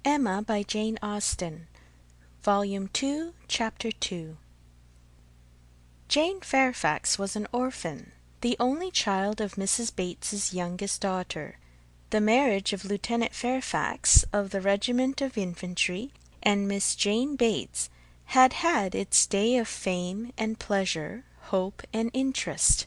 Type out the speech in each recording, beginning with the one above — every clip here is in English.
Emma by Jane Austen, Volume 2, Chapter 2. Jane Fairfax was an orphan, the only child of Mrs. Bates's youngest daughter. The marriage of Lieutenant Fairfax of the Regiment of Infantry and Miss Jane Bates had had its day of fame and pleasure, hope and interest.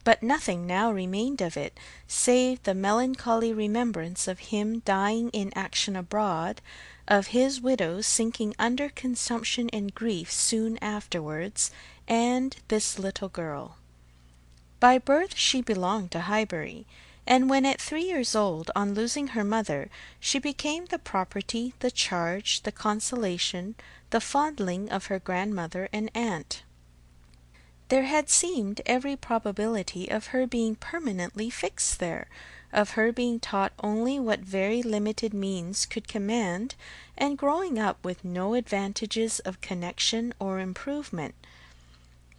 But nothing now remained of it, save the melancholy remembrance of him dying in action abroad, of his widow sinking under consumption and grief soon afterwards, and this little girl. By birth she belonged to Highbury, and when at 3 years old, on losing her mother, she became the property, the charge, the consolation, the fondling of her grandmother and aunt. There had seemed every probability of her being permanently fixed there, of her being taught only what very limited means could command, and growing up with no advantages of connection or improvement,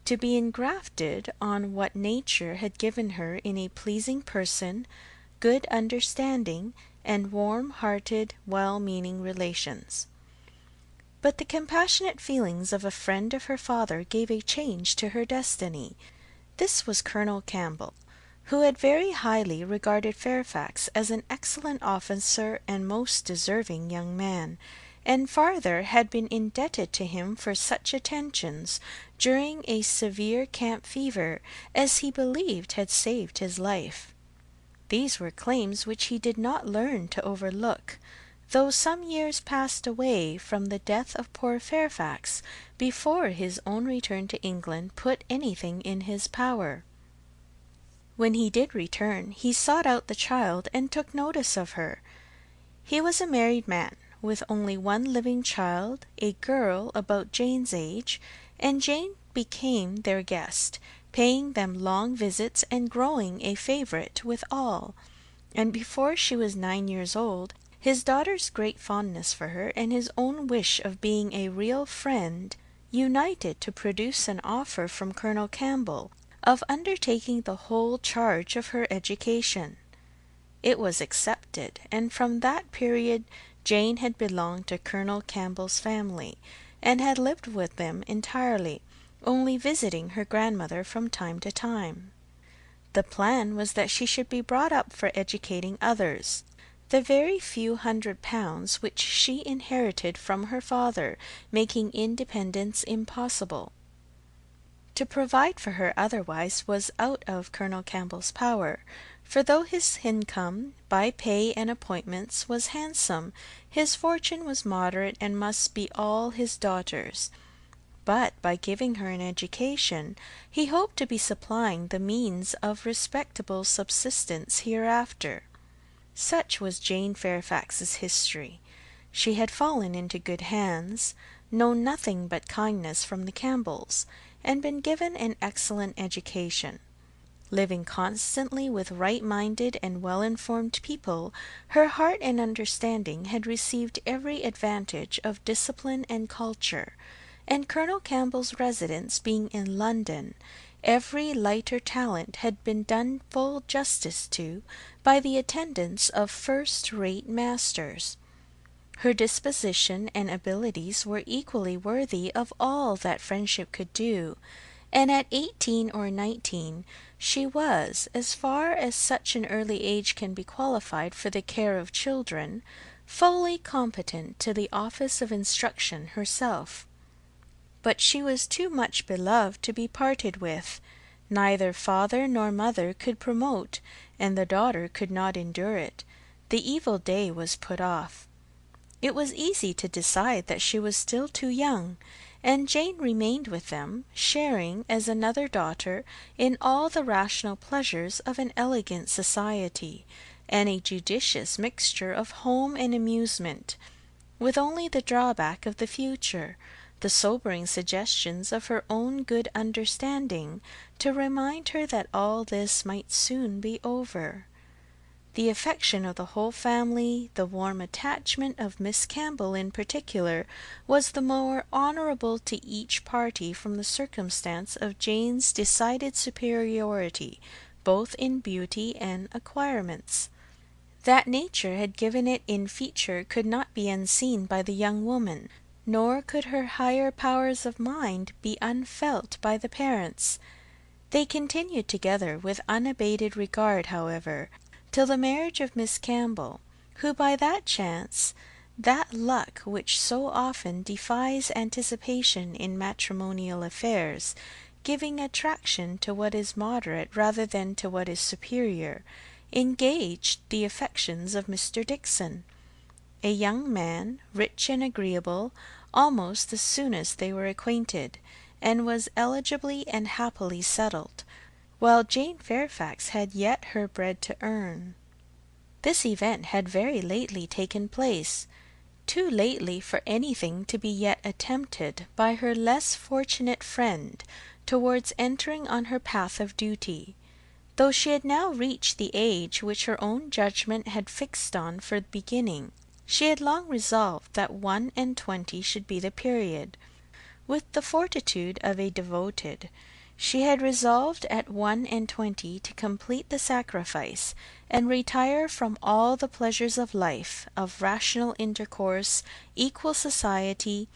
to be engrafted on what nature had given her in a pleasing person, good understanding, and warm-hearted, well-meaning relations. But the compassionate feelings of a friend of her father gave a change to her destiny. This was Colonel Campbell, who had very highly regarded Fairfax as an excellent officer and most deserving young man, and farther had been indebted to him for such attentions during a severe camp fever as he believed had saved his life. These were claims which he did not learn to overlook, though some years passed away from the death of poor Fairfax before his own return to England put anything in his power. When he did return, he sought out the child and took notice of her. He was a married man, with only one living child, a girl about Jane's age, and Jane became their guest, paying them long visits and growing a favourite with all. And before she was 9 years old, his daughter's great fondness for her and his own wish of being a real friend united to produce an offer from Colonel Campbell of undertaking the whole charge of her education. It was accepted, and from that period Jane had belonged to Colonel Campbell's family, and had lived with them entirely, only visiting her grandmother from time to time. The plan was that she should be brought up for educating others. The very few £100 which she inherited from her father making independence impossible. To provide for her otherwise was out of Colonel Campbell's power, for though his income, by pay and appointments, was handsome, his fortune was moderate and must be all his daughter's. But by giving her an education, he hoped to be supplying the means of respectable subsistence hereafter. Such was Jane Fairfax's history. She had fallen into good hands, known nothing but kindness from the Campbells, and been given an excellent education. Living constantly with right-minded and well-informed people, her heart and understanding had received every advantage of discipline and culture, and Colonel Campbell's residence being in London, every lighter talent had been done full justice to by the attendance of first-rate masters. Her disposition and abilities were equally worthy of all that friendship could do, and at 18 or 19 she was, as far as such an early age can be qualified for the care of children, fully competent to the office of instruction herself. But she was too much beloved to be parted with. Neither father nor mother could promote, and the daughter could not endure it. The evil day was put off. It was easy to decide that she was still too young, and Jane remained with them, sharing, as another daughter, in all the rational pleasures of an elegant society, and a judicious mixture of home and amusement, with only the drawback of the future, the sobering suggestions of her own good understanding, to remind her that all this might soon be over. The affection of the whole family, the warm attachment of Miss Campbell in particular, was the more honourable to each party from the circumstance of Jane's decided superiority, both in beauty and acquirements. That nature had given it in feature could not be unseen by the young woman, nor could her higher powers of mind be unfelt by the parents. They continued together with unabated regard, however, till the marriage of Miss Campbell, who by that chance, that luck which so often defies anticipation in matrimonial affairs, giving attraction to what is moderate rather than to what is superior, engaged the affections of Mr. Dickson, a young man, rich and agreeable, almost as soon as they were acquainted, and was eligibly and happily settled, while Jane Fairfax had yet her bread to earn. This event had very lately taken place, too lately for anything to be yet attempted by her less fortunate friend towards entering on her path of duty, though she had now reached the age which her own judgment had fixed on for beginning. She had long resolved that 21 should be the period. With the fortitude of a devoted, she had resolved at 21 to complete the sacrifice, and retire from all the pleasures of life, of rational intercourse, equal society,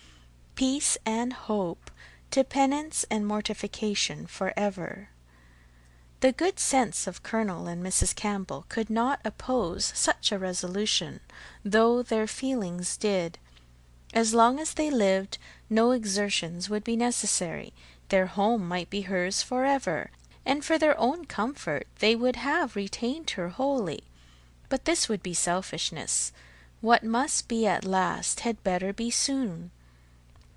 peace and hope, to penance and mortification for ever. The good sense of Colonel and Mrs. Campbell could not oppose such a resolution, though their feelings did. As long as they lived, no exertions would be necessary. Their home might be hers for ever, and for their own comfort they would have retained her wholly. But this would be selfishness. What must be at last had better be soon.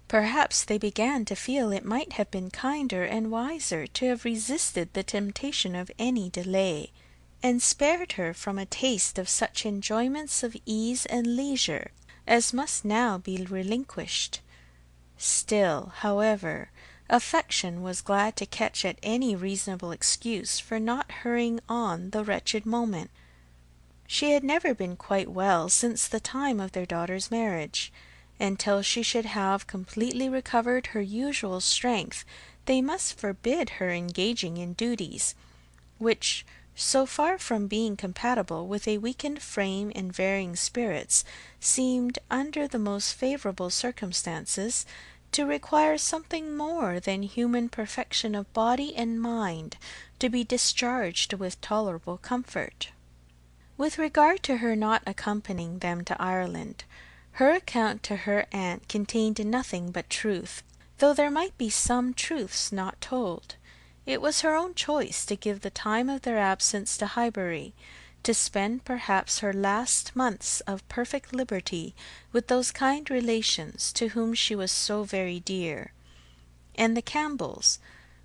Perhaps they began to feel it might have been kinder and wiser to have resisted the temptation of any delay, and spared her from a taste of such enjoyments of ease and leisure as must now be relinquished. Still, however, affection was glad to catch at any reasonable excuse for not hurrying on the wretched moment. She had never been quite well since the time of their daughter's marriage, and till she should have completely recovered her usual strength they must forbid her engaging in duties, which, so far from being compatible with a weakened frame and varying spirits, seemed, under the most favourable circumstances, to require something more than human perfection of body and mind to be discharged with tolerable comfort. With regard to her not accompanying them to Ireland, her account to her aunt contained nothing but truth, though there might be some truths not told. It was her own choice to give the time of their absence to Highbury, to spend perhaps her last months of perfect liberty with those kind relations to whom she was so very dear. And the Campbells,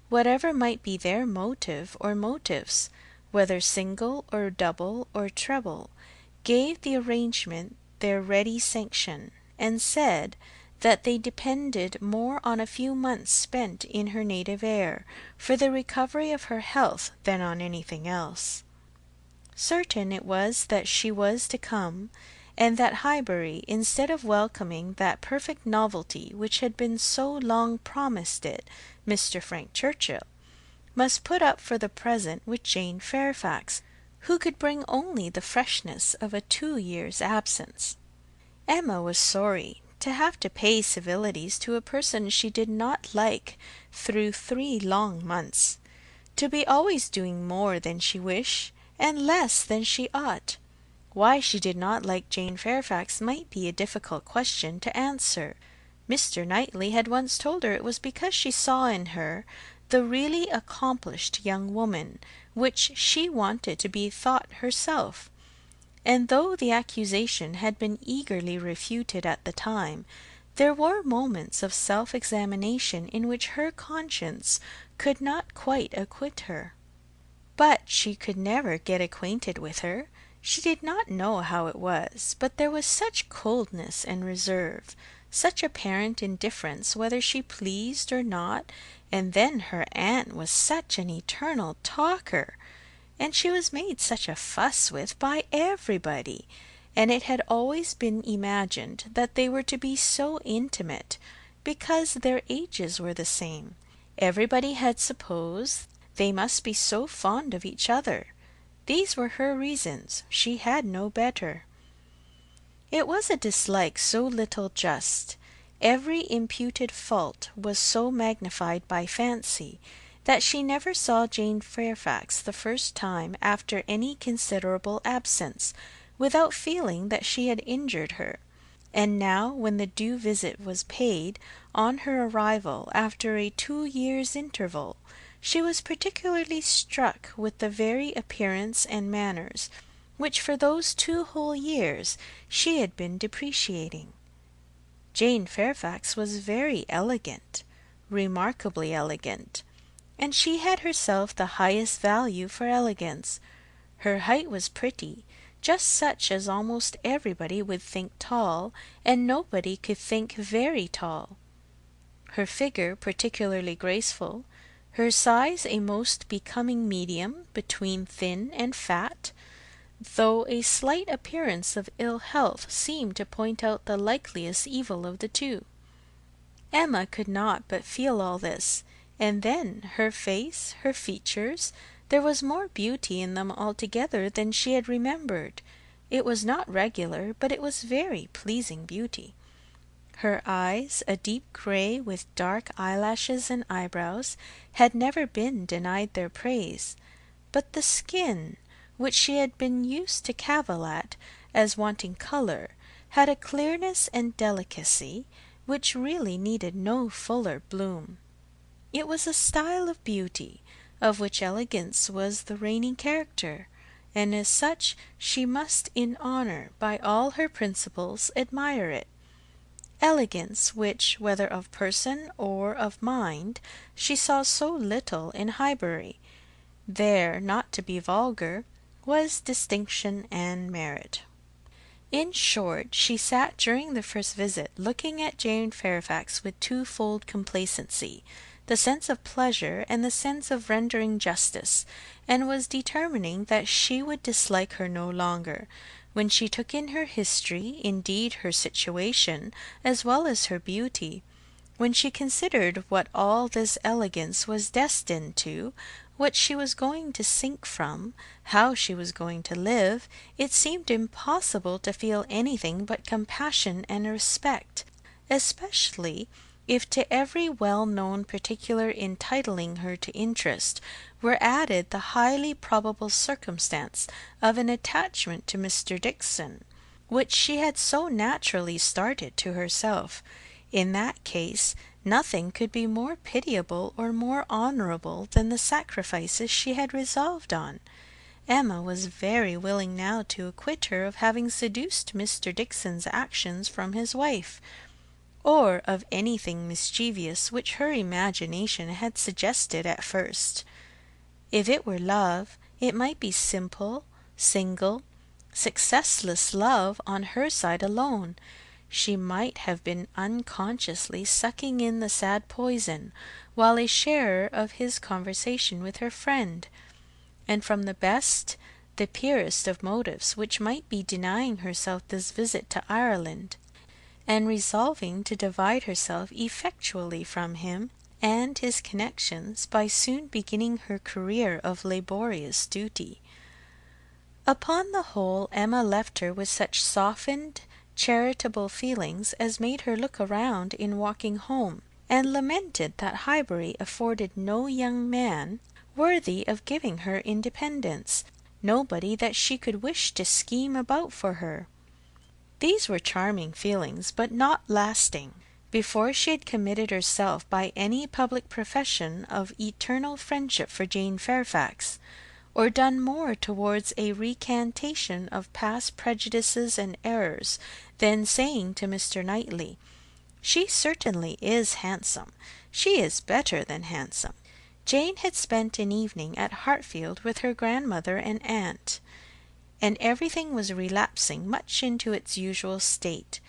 whatever might be their motive or motives, whether single or double or treble, gave the arrangement their ready sanction, and said that they depended more on a few months spent in her native air for the recovery of her health than on anything else. Certain it was that she was to come, and that Highbury, instead of welcoming that perfect novelty which had been so long promised it, Mr. Frank Churchill, must put up for the present with Jane Fairfax, who could bring only the freshness of a 2 years' absence. Emma was sorry to have to pay civilities to a person she did not like through 3 long months, to be always doing more than she wished, and less than she ought. Why she did not like Jane Fairfax might be a difficult question to answer. Mr. Knightley had once told her it was because she saw in her the really accomplished young woman which she wanted to be thought herself, and though the accusation had been eagerly refuted at the time, there were moments of self-examination in which her conscience could not quite acquit her. But she could never get acquainted with her. She did not know how it was, but there was such coldness and reserve, such apparent indifference whether she pleased or not, and then her aunt was such an eternal talker, and she was made such a fuss with by everybody, and it had always been imagined that they were to be so intimate, because their ages were the same. Everybody had supposed they must be so fond of each other. These were her reasons, she had no better. It was a dislike so little just, every imputed fault was so magnified by fancy, that she never saw Jane Fairfax the first time after any considerable absence, without feeling that she had injured her. And now, when the due visit was paid, on her arrival after a 2 years' interval, she was particularly struck with the very appearance and manners, which for those 2 whole years she had been depreciating. Jane Fairfax was very elegant, remarkably elegant, and she had herself the highest value for elegance. Her height was pretty, just such as almost everybody would think tall, and nobody could think very tall. Her figure particularly graceful, her size a most becoming medium between thin and fat, though a slight appearance of ill health seemed to point out the likeliest evil of the two. Emma could not but feel all this, and then her face, her features, there was more beauty in them altogether than she had remembered. It was not regular, but it was very pleasing beauty. Her eyes, a deep grey with dark eyelashes and eyebrows, had never been denied their praise, but the skin, which she had been used to cavil at as wanting colour, had a clearness and delicacy which really needed no fuller bloom. It was a style of beauty, of which elegance was the reigning character, and as such she must in honour by all her principles admire it. Elegance, which, whether of person or of mind, she saw so little in Highbury. There, not to be vulgar, was distinction and merit. In short, she sat during the first visit looking at Jane Fairfax with twofold complacency, the sense of pleasure and the sense of rendering justice, and was determining that she would dislike her no longer, when she took in her history, indeed her situation, as well as her beauty. When she considered what all this elegance was destined to, what she was going to sink from, how she was going to live, it seemed impossible to feel anything but compassion and respect, especially if to every well-known particular entitling her to interest were added the highly probable circumstance of an attachment to Mr. Dickson, which she had so naturally started to herself. In that case, nothing could be more pitiable or more honourable than the sacrifices she had resolved on. Emma was very willing now to acquit her of having seduced Mr. Dickson's actions from his wife, or of anything mischievous which her imagination had suggested at first. If it were love, it might be simple, single, successless love on her side alone. She might have been unconsciously sucking in the sad poison, while a sharer of his conversation with her friend, and from the best, the purest of motives, which might be denying herself this visit to Ireland, and resolving to divide herself effectually from him and his connections by soon beginning her career of laborious duty. Upon the whole, Emma left her with such softened, charitable feelings as made her look around in walking home, and lamented that Highbury afforded no young man worthy of giving her independence, nobody that she could wish to scheme about for her. These were charming feelings, but not lasting. Before she had committed herself by any public profession of eternal friendship for Jane Fairfax, or done more towards a recantation of past prejudices and errors than saying to Mr. Knightley, "She certainly is handsome. She is better than handsome." Jane had spent an evening at Hartfield with her grandmother and aunt, and everything was relapsing much into its usual state.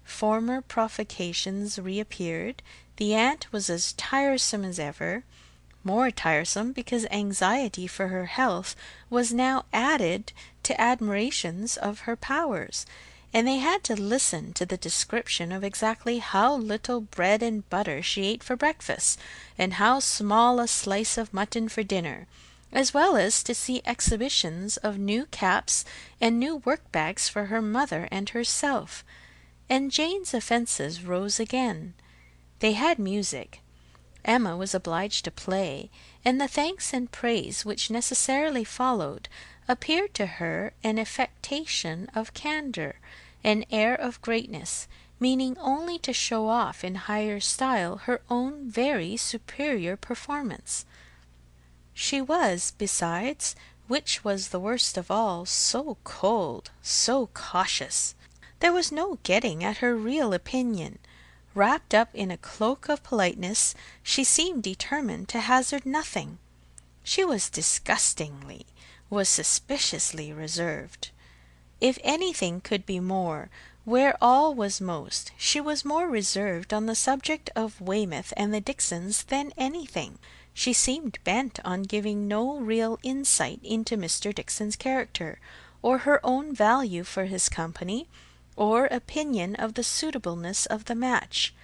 Former provocations reappeared. The aunt was as tiresome as ever, more tiresome because anxiety for her health was now added to admirations of her powers, and they had to listen to the description of exactly how little bread and butter she ate for breakfast, and how small a slice of mutton for dinner, as well as to see exhibitions of new caps and new work-bags for her mother and herself. And Jane's offences rose again. They had music. Emma was obliged to play, and the thanks and praise which necessarily followed appeared to her an affectation of candour, an air of greatness, meaning only to show off in higher style her own very superior performance. She was, besides, which was the worst of all, so cold, so cautious. There was no getting at her real opinion. Wrapped up in a cloak of politeness, she seemed determined to hazard nothing. She was suspiciously reserved. If anything could be more, where all was most, she was more reserved on the subject of Weymouth and the Dixons than anything. She seemed bent on giving no real insight into Mr. Dixon's character, or her own value for his company, or opinion of the suitableness of the match.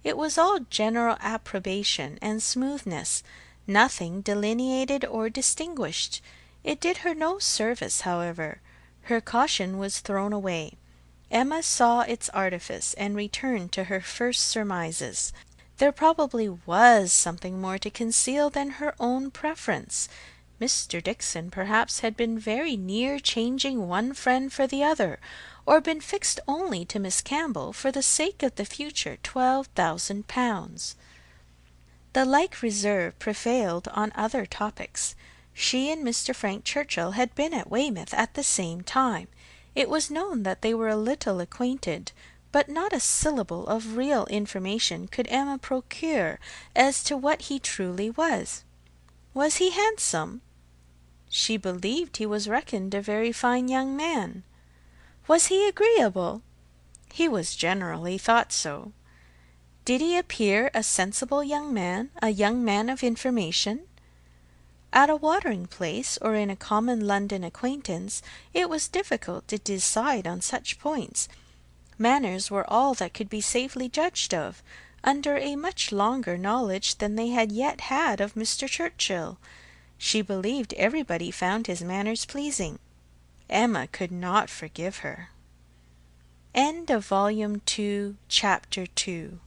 It was all general approbation and smoothness, nothing delineated or distinguished. It did her no service, however. Her caution was thrown away. Emma saw its artifice, and returned to her first surmises. There probably was something more to conceal than her own preference. Mr. Dixon perhaps had been very near changing one friend for the other, or been fixed only to Miss Campbell for the sake of the future £12,000. The like reserve prevailed on other topics. She and Mr. Frank Churchill had been at Weymouth at the same time. It was known that they were a little acquainted, but not a syllable of real information could Emma procure as to what he truly was. Was he handsome? She believed he was reckoned a very fine young man. Was he agreeable? He was generally thought so. Did he appear a sensible young man, a young man of information? At a watering-place, or in a common London acquaintance, it was difficult to decide on such points. Manners were all that could be safely judged of, under a much longer knowledge than they had yet had of Mr. Churchill. She believed everybody found his manners pleasing. Emma could not forgive her. End of Volume 2, Chapter 2.